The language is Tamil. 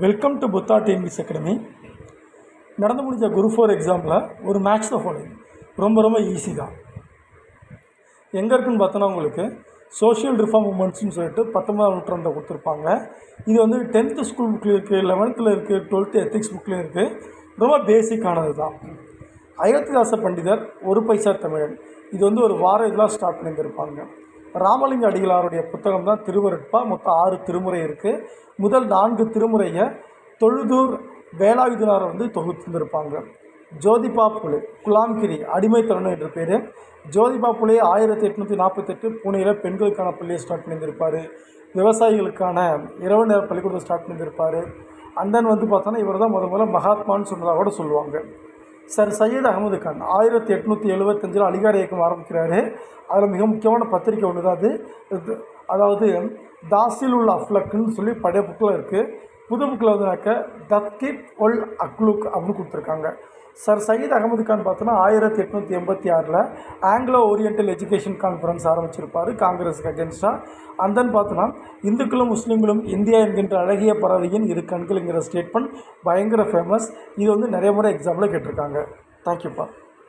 Welcome to Buddha TNPS academy. நடந்து முடிஞ்ச குரூப் 4 எக்ஸாமில் ஒரு மேக்ஸ் தான் ஃபாலோயிங் ரொம்ப ஈஸி தான். எங்கே இருக்குன்னு பார்த்தோன்னா உங்களுக்கு சோஷியல் ரிஃபார்ம் மூமெண்ட்ஸ்னு சொல்லிட்டு 19ஆம் நூற்றாண்டில் கொடுத்துருப்பாங்க. இது வந்து 10th ஸ்கூல் புக்லேயும் இருக்குது, 11th இருக்குது, 12th எத்திக்ஸ் புக்லேயும் இருக்குது. ரொம்ப பேசிக்கானது தான். அயோத்திதாச பண்டிதர் ஒரு பைசா தமிழன் இது வந்து ஒரு வார இதெல்லாம் ஸ்டார்ட் பண்ணியிருந்திருப்பாங்க. ராமலிங்க அடிகளாருடைய புத்தகம் தான் திருவருட்பா. மொத்தம் 6 திருமுறை இருக்குது. முதல் 4 திருமுறையை தொழுதூர் வேலாயுதனார் வந்து தொகுத்திருந்திருப்பாங்க. ஜோதிபா புலே குலாம்கிரி அடிமைத்தனம் என்ற பேர். ஜோதிபா புலே 1848 புனேயில் பெண்களுக்கான பள்ளியை ஸ்டார்ட் பண்ணியிருந்திருப்பார். விவசாயிகளுக்கான இரவு நேர பள்ளிக்கூடத்தை ஸ்டார்ட் பண்ணியிருந்திருப்பார். அண்ட் வந்து பார்த்தோன்னா இவர் தான் முதல்ல மகாத்மான்னு சொன்னதாக கூட சொல்லுவாங்க. சர் சையத் அகமது கான் 1875 அலிகார் இயக்கம் ஆரம்பிக்கிறாரு. அதில் மிக முக்கியமான பத்திரிக்கை ஒன்று தான் அது. அதாவது தாசில் உல் அஃப்லக்குன்னு சொல்லி பழைய புக்கில் இருக்குது. புது புக்கில் வந்துனாக்க தத்கிப் ஒல் அக்லுக் அப்படின்னு கொடுத்துருக்காங்க. சர் சையத் அகமது கான் பார்த்தோன்னா 1886 ஆங்கிலோ ஓரியண்டல் எஜுகேஷன் கான்ஃபரன்ஸ் ஆரம்பிச்சிருப்பார் காங்கிரஸுக்கு அகேன்ஸ்டாக. அண்ட் தென் பார்த்தோன்னா இந்துக்களும் முஸ்லீம்களும் இந்தியா என்கின்ற அழகிய பறவையின் 2 கண்கள்ங்கிற ஸ்டேட்மெண்ட் பயங்கர ஃபேமஸ். இது வந்து நிறைய முறை எக்ஸாம்பிள் கேட்டிருக்காங்க. தேங்க்யூப்பா.